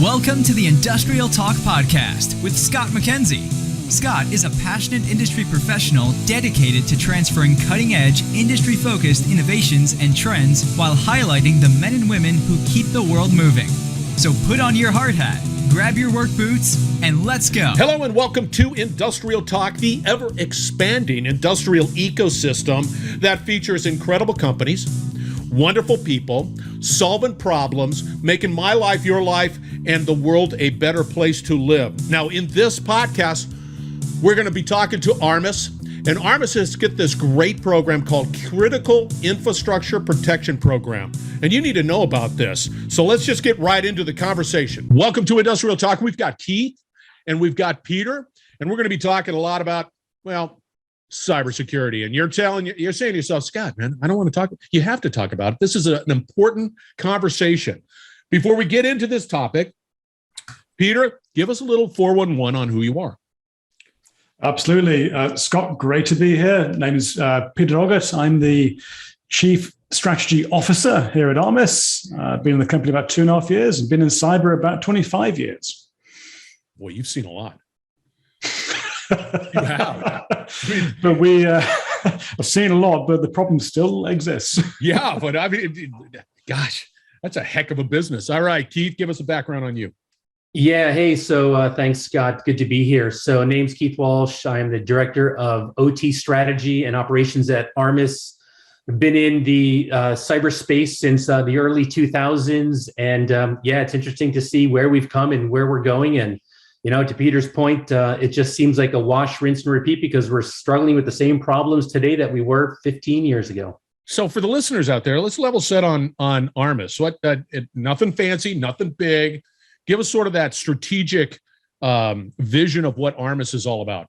Welcome to the Industrial Talk Podcast with Scott McKenzie. Scott is a passionate industry professional dedicated to transferring cutting-edge, industry-focused innovations and trends while highlighting the men and women who keep the world moving. So put on your hard hat, grab your work boots, and let's go. Hello and welcome to Industrial Talk, the ever-expanding industrial ecosystem that features incredible companies, wonderful people, solving problems, making my life, your life, and the world a better place to live. Now, in this podcast, we're going to be talking to Armis, and Armis has got this great program called Critical Infrastructure Protection Program, and you need to know about this. So let's just get right into the conversation. Welcome to Industrial Talk. We've got Keith and we've got Peter, and we're going to be talking a lot about, well, cybersecurity. And you're saying to yourself, Scott, man, I don't want to talk. You have to talk about it. This is an important conversation. Before we get into this topic, Peter, give us a little 411 on who you are. Absolutely. Scott, great to be here. Name is Peter Doggart. I'm the Chief Strategy Officer here at Armis. Been in the company about 2.5 years and been in cyber about 25 years. Boy, you've seen a lot. You have. But I've seen a lot, but the problem still exists. Yeah, but I mean, gosh, that's a heck of a business. All right, Keith, give us a background on you. Yeah, hey, so thanks, Scott. Good to be here. So name's Keith Walsh. I am the Director of OT Strategy and Operations at Armis. I've been in the cyberspace since the early 2000s. And yeah, it's interesting to see where we've come and where we're going. And, you know, to Peter's point, it just seems like a wash, rinse, and repeat because we're struggling with the same problems today that we were 15 years ago. So for the listeners out there, let's level set on Armis. What? Nothing fancy, nothing big. Give us sort of that strategic vision of what Armis is all about.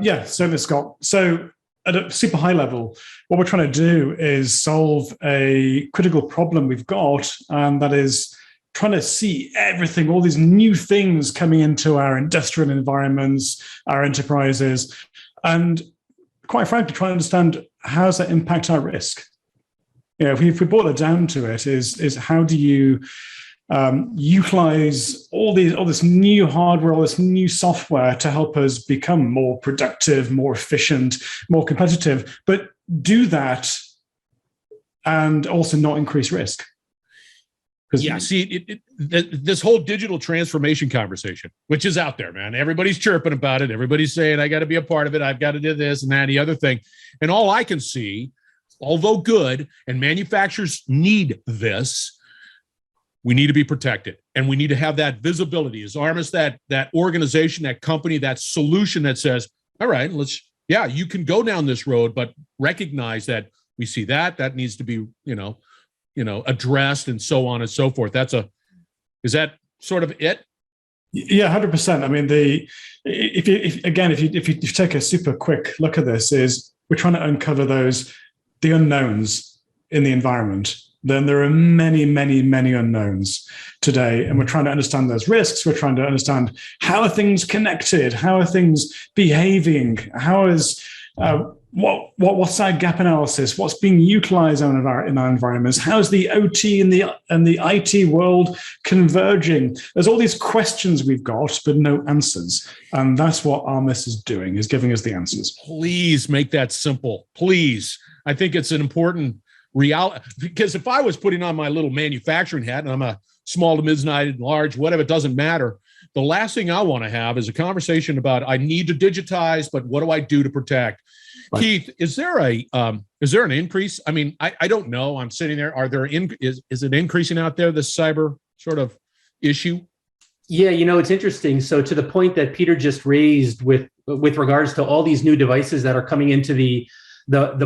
Yeah, certainly, Scott. So at a super high level, what we're trying to do is solve a critical problem we've got, and that is trying to see everything, all these new things coming into our industrial environments, our enterprises, and quite frankly, trying to understand how does that impact our risk. You know, if we boil it down to it, is how do you utilize all this new hardware, all this new software to help us become more productive, more efficient, more competitive, but do that and also not increase risk. Yeah, see, this whole digital transformation conversation, which is out there, man. Everybody's chirping about it. Everybody's saying, I got to be a part of it. I've got to do this and that and the other thing. And all I can see, although good, and manufacturers need this, we need to be protected, and we need to have that visibility. Is Armis that organization, that company, that solution that says, all right, you can go down this road, but recognize that we see that needs to be, addressed and so on and so forth. Is that sort of it? Yeah, 100%. I mean, if you take a super quick look at this, is we're trying to uncover the unknowns in the environment. Then there are many, many, many unknowns today, and we're trying to understand those risks. We're trying to understand how are things connected, how are things behaving, how is what's our gap analysis, what's being utilized in our environments, how's the OT and the IT world converging. There's all these questions we've got, but no answers, and that's what Armis is doing, is giving us the answers. Please make that simple, please. I think it's an important reality, because if I was putting on my little manufacturing hat and I'm a small to mid-sized, large, whatever, it doesn't matter. The last thing I want to have is a conversation about I need to digitize, but what do I do to protect? Right. Keith, is there an increase? I mean, I don't know. I'm sitting there. Is it increasing out there, this cyber sort of issue? Yeah, it's interesting. So to the point that Peter just raised with regards to all these new devices that are coming into the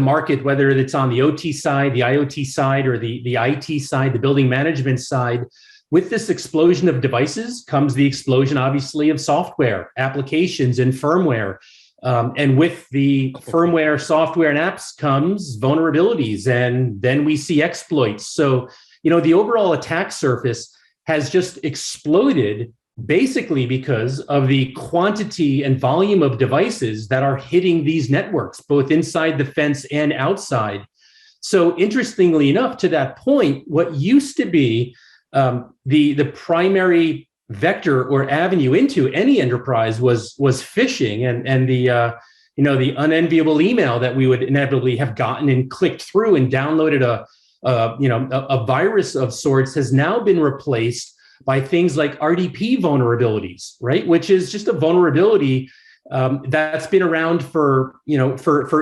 market, whether it's on the OT side, the IoT side, or the IT side, the building management side, with this explosion of devices comes the explosion, obviously, of software, applications, and firmware. And with the firmware, software, and apps comes vulnerabilities, and then we see exploits. So, the overall attack surface has just exploded basically because of the quantity and volume of devices that are hitting these networks, both inside the fence and outside. So interestingly enough, to that point, what used to be the primary vector or avenue into any enterprise was phishing and the the unenviable email that we would inevitably have gotten and clicked through and downloaded a virus of sorts has now been replaced by things like RDP vulnerabilities, right? Which is just a vulnerability that's been around for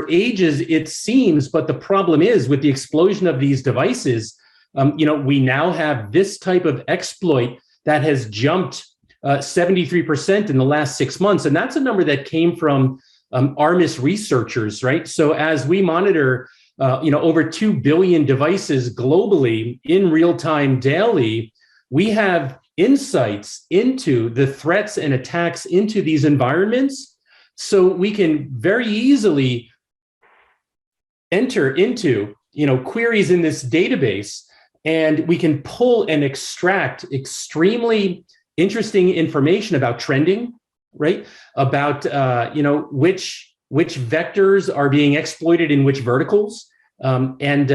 ages, it seems. But the problem is, with the explosion of these devices, we now have this type of exploit that has jumped 73% in the last 6 months, and that's a number that came from Armis researchers, right? So as we monitor, over 2 billion devices globally in real time daily, we have insights into the threats and attacks into these environments. So we can very easily enter into, queries in this database, and we can pull and extract extremely interesting information about trending, right? About which vectors are being exploited in which verticals. So as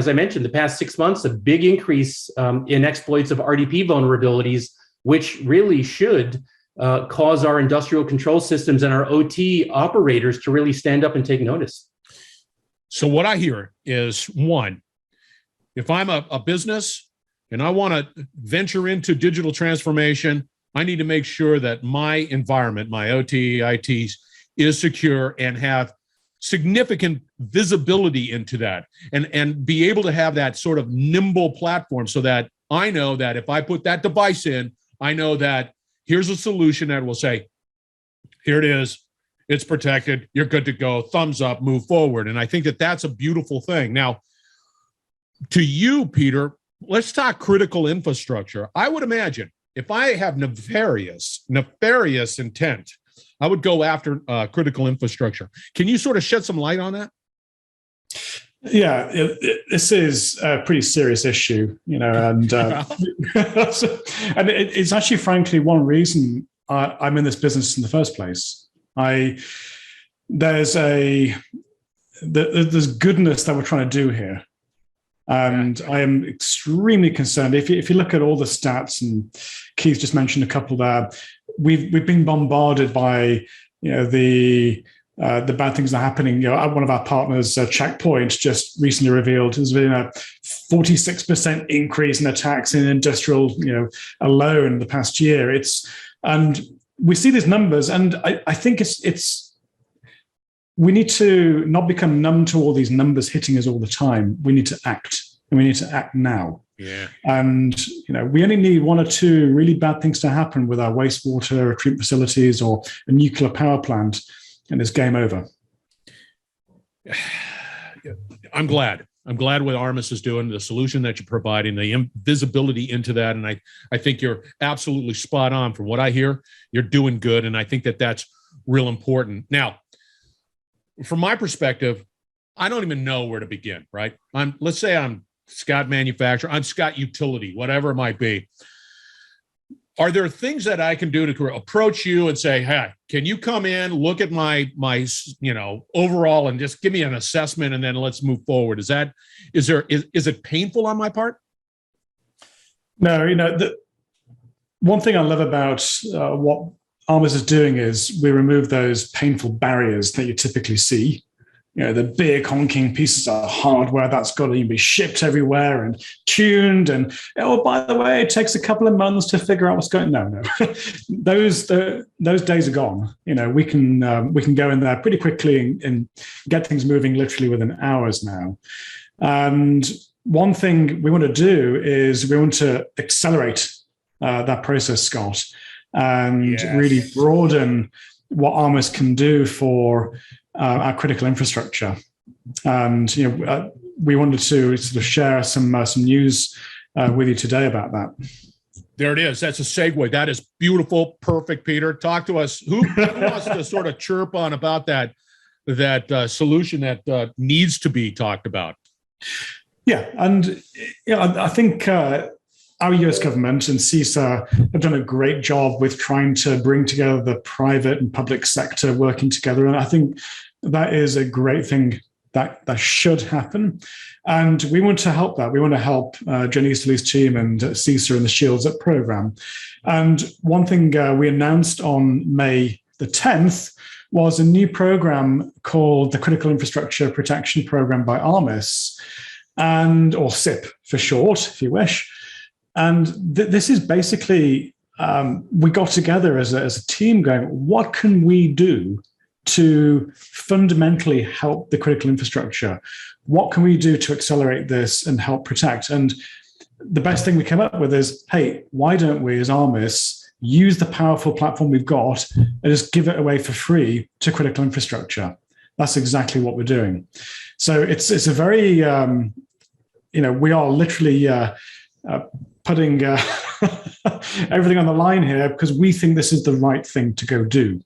I mentioned, the past 6 months, a big increase in exploits of RDP vulnerabilities, which really should cause our industrial control systems and our OT operators to really stand up and take notice. So what I hear is, one, if I'm a business and I want to venture into digital transformation, I need to make sure that my environment, my OT, ITs, is secure and have significant visibility into that, and be able to have that sort of nimble platform so that I know that if I put that device in, I know that here's a solution that will say, here it is, it's protected, you're good to go, thumbs up, move forward. And I think that that's a beautiful thing. Now, to you, Peter, let's talk critical infrastructure. I would imagine if I have nefarious intent, I would go after critical infrastructure. Can you sort of shed some light on that? Yeah, this is a pretty serious issue, and and it's actually, frankly, one reason I'm in this business in the first place. There's goodness that we're trying to do here. And I am extremely concerned. If you look at all the stats, and Keith just mentioned a couple there, we've been bombarded by the bad things that are happening. One of our partners, Checkpoint, just recently revealed there's been a 46% increase in attacks in industrial, alone the past year. And we see these numbers, and I think we need to not become numb to all these numbers hitting us all the time. We need to act, and we need to act now. Yeah. And we only need one or two really bad things to happen with our wastewater treatment facilities or a nuclear power plant, and it's game over. I'm glad what Armis is doing, the solution that you're providing, the visibility into that. And I think you're absolutely spot on. From what I hear, you're doing good. And I think that that's real important. Now, from my perspective, I don't even know where to begin, right? Let's say I'm Scott Manufacturer, I'm Scott Utility, whatever it might be. Are there things that I can do to approach you and say, hey, can you come in, look at my overall and just give me an assessment, and then let's move forward? Is it painful on my part? No, the one thing I love about what Armis is doing is we remove those painful barriers that you typically see. The big honking pieces of hardware that's got to be shipped everywhere and tuned. And by the way, it takes a couple of months to figure out what's going on. No. Those days are gone. We can go in there pretty quickly and get things moving literally within hours now. And one thing we want to do is we want to accelerate that process, Scott, and really broaden what Armis can do for our critical infrastructure. And we wanted to sort of share some news with you today about that. There it is. That's a segue. That is beautiful, perfect. Peter, talk to us. Who wants to sort of chirp on about that solution that needs to be talked about? Yeah, and I think our US government and CISA have done a great job with trying to bring together the private and public sector working together. And I think that is a great thing that should happen. And we want to help that. We want to help Jenny Easterly's team and CISA and the Shields Up program. And one thing we announced on May the 10th was a new program called the Critical Infrastructure Protection Program by Armis, or CIPP for short, if you wish. And this is basically, we got together as a team going, what can we do to fundamentally help the critical infrastructure? What can we do to accelerate this and help protect? And the best thing we came up with is, hey, why don't we as Armis use the powerful platform we've got and just give it away for free to critical infrastructure? That's exactly what we're doing. So it's a very, we are literally putting everything on the line here because we think this is the right thing to go do.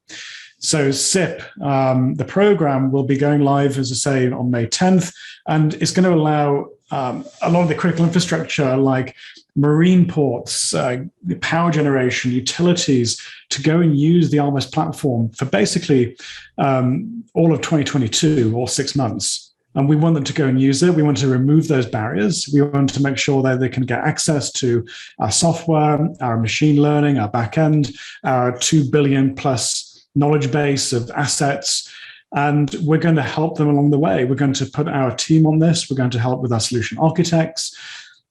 So CIPP, the program will be going live, as I say, on May 10th, and it's going to allow a lot of the critical infrastructure like marine ports, the power generation, utilities to go and use the Armis platform for basically all of 2022 or 6 months. And we want them to go and use it. We want to remove those barriers. We want to make sure that they can get access to our software, our machine learning, our backend, our 2 billion plus knowledge base of assets. And we're going to help them along the way. We're going to put our team on this. We're going to help with our solution architects.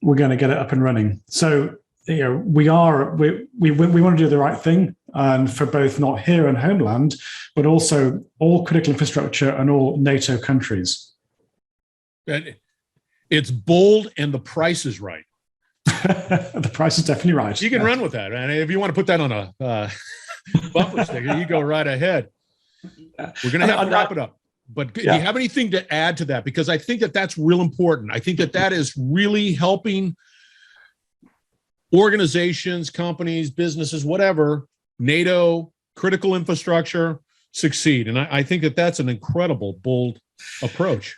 We're going to get it up and running. So, we want to do the right thing, and for both not here and homeland, but also all critical infrastructure and all NATO countries. It's bold and the price is right. The price is definitely right. You can run with that. And if you want to put that on a bumper sticker, you go right ahead. We're going to have to wrap it up. But do you have anything to add to that? Because I think that that's real important. I think that that is really helping organizations, companies, businesses, whatever, NATO, critical infrastructure succeed. And I think that that's an incredible, bold approach.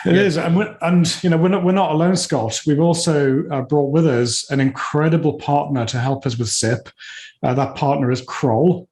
It is, and we're not alone, Scott. We've also brought with us an incredible partner to help us with CIPP. That partner is Kroll,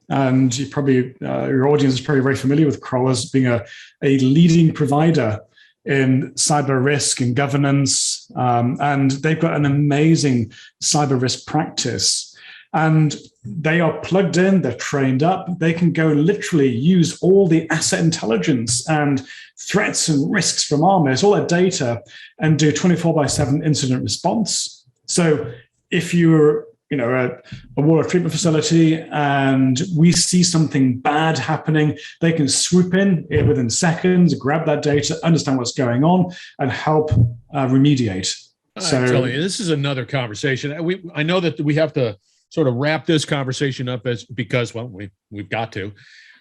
and your audience is probably very familiar with Kroll as being a leading provider in cyber risk and governance, and they've got an amazing cyber risk practice. And they are plugged in, they're trained up, they can go and literally use all the asset intelligence and threats and risks from Armis, all that data, and do 24/7 incident response. So if you're a water treatment facility and we see something bad happening, they can swoop in within seconds, grab that data, understand what's going on, and help remediate. I'm telling you, this is another conversation. I know that we have to sort of wrap this conversation up because we've got to.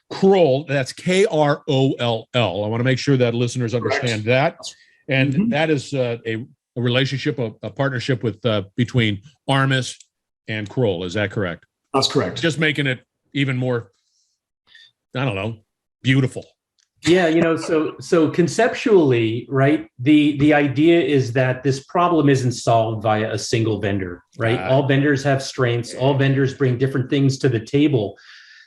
Kroll, that's Kroll. I want to make sure that listeners understand that. And that is a relationship, a partnership with between Armis and Kroll. Is that correct? That's correct. Just making it even more, beautiful. Yeah, so conceptually, right, the idea is that this problem isn't solved via a single vendor, right? All vendors have strengths, all vendors bring different things to the table.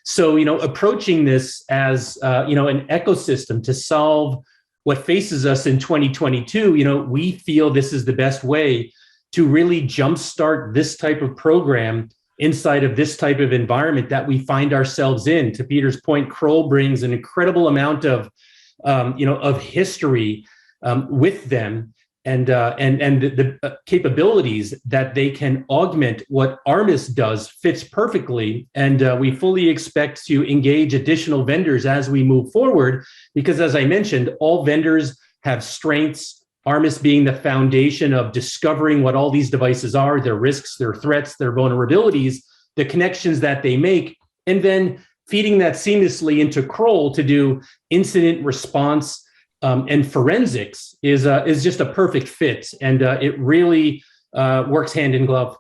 So, approaching this as, an ecosystem to solve what faces us in 2022, we feel this is the best way to really jumpstart this type of program inside of this type of environment that we find ourselves in. To Peter's point, Kroll brings an incredible amount of history with them, and the capabilities that they can augment what Armis does fits perfectly. And we fully expect to engage additional vendors as we move forward, because as I mentioned, all vendors have strengths. Armis being the foundation of discovering what all these devices are, their risks, their threats, their vulnerabilities, the connections that they make, and then feeding that seamlessly into Kroll to do incident response and forensics is just a perfect fit, and it really works hand in glove.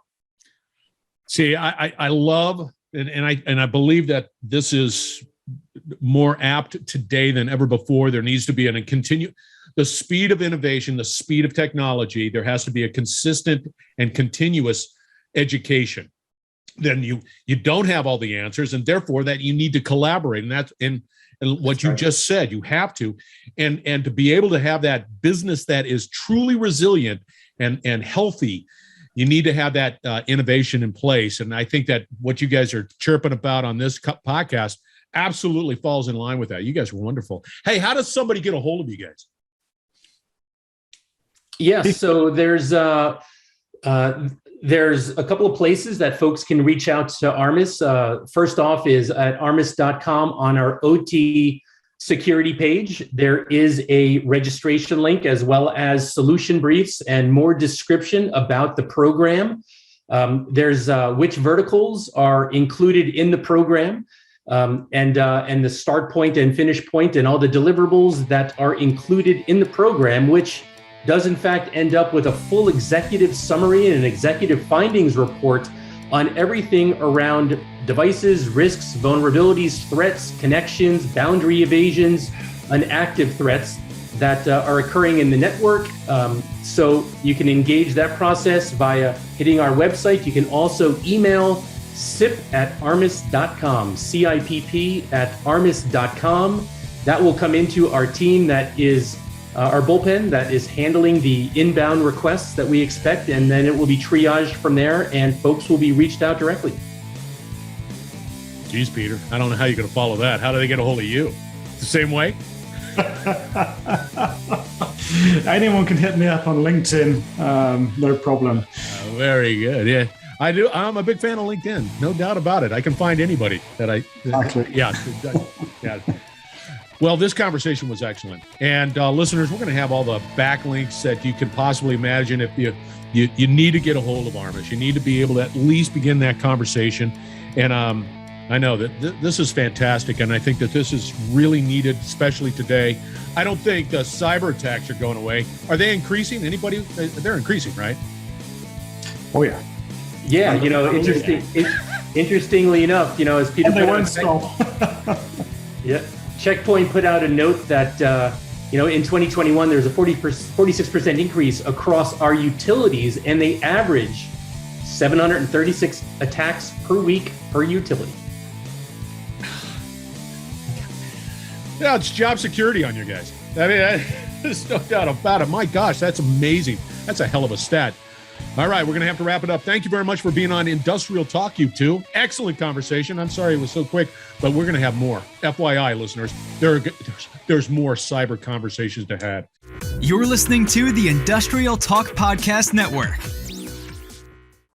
See, I love and I believe that this is more apt today than ever before. There needs to be the speed of innovation, the speed of technology. There has to be a consistent and continuous education. Then you don't have all the answers, and therefore that you need to collaborate. And And what you just said, you have to, and to be able to have that business that is truly resilient and healthy, you need to have that innovation in place. And I think that what you guys are chirping about on this podcast absolutely falls in line with that. You guys were wonderful. Hey, how does somebody get a hold of you guys? Yeah, so there's a couple of places that folks can reach out to Armis. First off is at armis.com on our OT security page. There is a registration link as well as solution briefs and more description about the program. There's which verticals are included in the program, and the start point and finish point and all the deliverables that are included in the program, which does in fact end up with a full executive summary and an executive findings report on everything around devices, risks, vulnerabilities, threats, connections, boundary evasions, and active threats that are occurring in the network. So you can engage that process via hitting our website. You can also email CIPP@armis.com, CIPP@armis.com. That will come into our team that is our bullpen that is handling the inbound requests that we expect, and then it will be triaged from there, and folks will be reached out directly. Geez, Peter, I don't know how you're going to follow that. How do they get a hold of you? The same way? Anyone can hit me up on LinkedIn. No problem. Very good. Yeah, I do. I'm a big fan of LinkedIn. No doubt about it. I can find anybody that I. Exactly. Yeah. Well, this conversation was excellent. And listeners, we're going to have all the backlinks that you can possibly imagine. If you need to get a hold of Armis, you need to be able to at least begin that conversation. And I know that this is fantastic. And I think that this is really needed, especially today. I don't think the cyber attacks are going away. Are they increasing? Anybody? They're increasing, right? Oh, yeah. Yeah, interestingly enough, as Peter they won't stop. Yeah. Checkpoint put out a note that, in 2021, there's a 46% increase across our utilities, and they average 736 attacks per week per utility. Yeah, it's job security on you guys. I mean, there's no doubt about it. My gosh, that's amazing. That's a hell of a stat. All right, we're going to have to wrap it up. Thank you very much for being on Industrial Talk, you two. Excellent conversation. I'm sorry it was so quick, but we're going to have more. FYI, listeners, there's more cyber conversations to have. You're listening to the Industrial Talk Podcast Network.